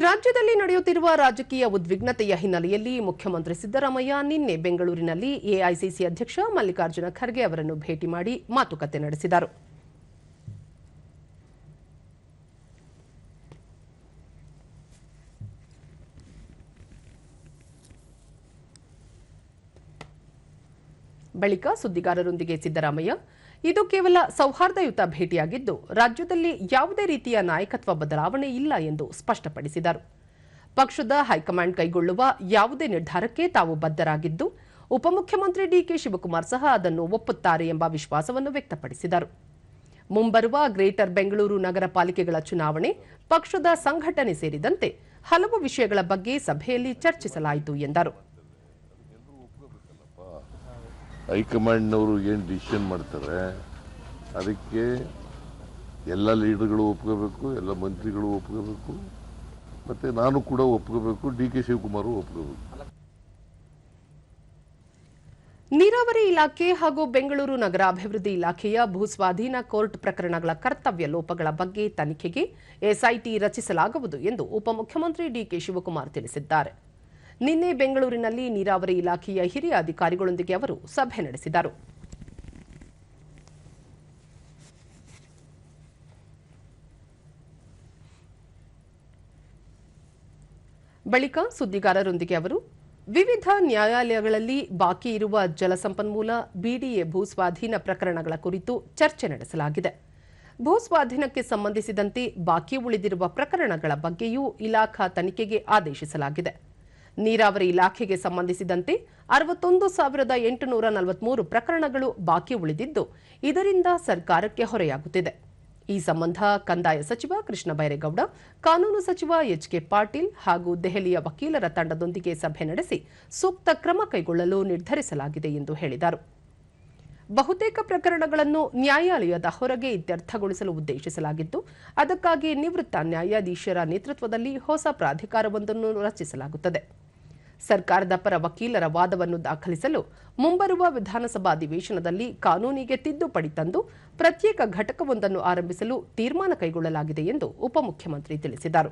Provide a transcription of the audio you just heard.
ರಾಜ್ಯದಲ್ಲಿ ನಡೆಯುತ್ತಿರುವ ರಾಜಕೀಯ ಉದ್ವಿಗ್ನತೆಯ ಹಿನ್ನೆಲೆಯಲ್ಲಿ ಮುಖ್ಯಮಂತ್ರಿ ಸಿದ್ದರಾಮಯ್ಯ ನಿನ್ನೆ ಬೆಂಗಳೂರಿನಲ್ಲಿ ಎಐಸಿಸಿ ಅಧ್ಯಕ್ಷ ಮಲ್ಲಿಕಾರ್ಜುನ ಖರ್ಗೆ ಅವರನ್ನು ಭೇಟಿ ಮಾಡಿ ಮಾತುಕತೆ ನಡೆಸಿದರು. ಬಳಿಕ ಸುದ್ದಿಗಾರರೊಂದಿಗೆ ಸಿದ್ದರಾಮಯ್ಯ, ಇದು ಕೇವಲ ಸೌಹಾರ್ದಯುತ ಭೇಟಿಯಾಗಿದ್ದು ರಾಜ್ಯದಲ್ಲಿ ಯಾವುದೇ ರೀತಿಯ ನಾಯಕತ್ವ ಬದಲಾವಣೆ ಇಲ್ಲ ಎಂದು ಸ್ಪಷ್ಟಪಡಿಸಿದರು. ಪಕ್ಷದ ಹೈಕಮಾಂಡ್ ಕೈಗೊಳ್ಳುವ ಯಾವುದೇ ನಿರ್ಧಾರಕ್ಕೆ ತಾವು ಬದ್ಧರಾಗಿದ್ದು ಉಪಮುಖ್ಯಮಂತ್ರಿ ಡಿಕೆ ಶಿವಕುಮಾರ್ ಸಹ ಅದನ್ನು ಒಪ್ಪುತ್ತಾರೆ ಎಂಬ ವಿಶ್ವಾಸವನ್ನು ವ್ಯಕ್ತಪಡಿಸಿದರು. ಮುಂಬರುವ ಗ್ರೇಟರ್ ಬೆಂಗಳೂರು ನಗರ ಪಾಲಿಕೆಗಳ ಚುನಾವಣೆ, ಪಕ್ಷದ ಸಂಘಟನೆ ಸೇರಿದಂತೆ ಹಲವು ವಿಷಯಗಳ ಬಗ್ಗೆ ಸಭೆಯಲ್ಲಿ ಚರ್ಚಿಸಲಾಯಿತು ಎಂದರು. ಹೈಕಮಾಂಡ್ನವರು ಏನು ಡಿಸಿಷನ್ ಮಾಡ್ತಾರೆ ಅದಕ್ಕೆ ಎಲ್ಲ ಲೀಡರ್ಗಳು ಒಪ್ಕೋಬೇಕು, ಎಲ್ಲ ಮಂತ್ರಿಗಳು ಒಪ್ಕೋಬೇಕು, ಮತ್ತು ನಾನು ಕೂಡ ಒಪ್ಕೋಬೇಕು, ಡಿಕೆ ಶಿವಕುಮಾರ್ ಒಪ್ಕೋಬೇಕು. ನೀರಾವರಿ ಇಲಾಖೆ ಹಾಗೂ ಬೆಂಗಳೂರು ನಗರಾಭಿವೃದ್ಧಿ ಇಲಾಖೆಯ ಭೂಸ್ವಾಧೀನ ಕೋರ್ಟ್ ಪ್ರಕರಣಗಳ ಕರ್ತವ್ಯ ಲೋಪಗಳ ಬಗ್ಗೆ ತನಿಖೆಗೆ ಎಸ್ಐಟಿ ರಚಿಸಲಾಗುವುದು ಎಂದು ಉಪಮುಖ್ಯಮಂತ್ರಿ ಡಿಕೆ ಶಿವಕುಮಾರ್ ತಿಳಿಸಿದ್ದಾರೆ. ನಿನ್ನೆ ಬೆಂಗಳೂರಿನಲ್ಲಿ ನೀರಾವರಿ ಇಲಾಖೆಯ ಹಿರಿಯ ಅಧಿಕಾರಿಗಳೊಂದಿಗೆ ಅವರು ಸಭೆ ನಡೆಸಿದರು. ಬಳಿಕ ಸುದ್ದಿಗಾರರೊಂದಿಗೆ ಅವರು ವಿವಿಧ ನ್ಯಾಯಾಲಯಗಳಲ್ಲಿ ಬಾಕಿ ಇರುವ ಜಲಸಂಪನ್ಮೂಲ ಬಿಡಿಎ ಭೂಸ್ವಾಧೀನ ಪ್ರಕರಣಗಳ ಕುರಿತು ಚರ್ಚೆ ನಡೆಸಲಾಗಿದೆ. ಭೂಸ್ವಾಧೀನಕ್ಕೆ ಸಂಬಂಧಿಸಿದಂತೆ ಬಾಕಿ ಉಳಿದಿರುವ ಪ್ರಕರಣಗಳ ಬಗ್ಗೆಯೂ ಇಲಾಖಾ ತನಿಖೆಗೆ ಆದೇಶಿಸಲಾಗಿದೆ. ನೀರಾವರಿ ಇಲಾಖೆಗೆ ಸಂಬಂಧಿಸಿದಂತೆ 61,843 ಪ್ರಕರಣಗಳು ಬಾಕಿ ಉಳಿದಿದ್ದು ಇದರಿಂದ ಸರ್ಕಾರಕ್ಕೆ ಹೊರೆಯಾಗುತ್ತಿದೆ. ಈ ಸಂಬಂಧ ಕಂದಾಯ ಸಚಿವ ಕೃಷ್ಣ ಬೈರೇಗೌಡ, ಕಾನೂನು ಸಚಿವ ಎಚ್ಕೆ ಪಾಟೀಲ್ ಹಾಗೂ ದೆಹಲಿಯ ವಕೀಲರ ತಂಡದೊಂದಿಗೆ ಸಭೆ ನಡೆಸಿ ಸೂಕ್ತ ಕ್ರಮ ಕೈಗೊಳ್ಳಲು ನಿರ್ಧರಿಸಲಾಗಿದೆ ಎಂದು ಹೇಳಿದರು. ಬಹುತೇಕ ಪ್ರಕರಣಗಳನ್ನು ನ್ಯಾಯಾಲಯದ ಹೊರಗೆ ಇತ್ಯರ್ಥಗೊಳಿಸಲು ಉದ್ದೇಶಿಸಲಾಗಿದ್ದು ಅದಕ್ಕಾಗಿ ನಿವೃತ್ತ ನ್ಯಾಯಾಧೀಶರ ನೇತೃತ್ವದಲ್ಲಿ ಹೊಸ ಪ್ರಾಧಿಕಾರವೊಂದನ್ನು ರಚಿಸಲಾಗುತ್ತದೆ. ಸರ್ಕಾರದ ಪರ ವಕೀಲರ ವಾದವನ್ನು ದಾಖಲಿಸಲು ಮುಂಬರುವ ವಿಧಾನಸಭಾ ಅಧಿವೇಶನದಲ್ಲಿ ಕಾನೂನಿಗೆ ತಿದ್ದುಪಡಿ ತಂದು ಪ್ರತ್ಯೇಕ ಘಟಕವೊಂದನ್ನು ಆರಂಭಿಸಲು ತೀರ್ಮಾನ ಕೈಗೊಳ್ಳಲಾಗಿದೆ ಎಂದು ಉಪಮುಖ್ಯಮಂತ್ರಿ ತಿಳಿಸಿದರು.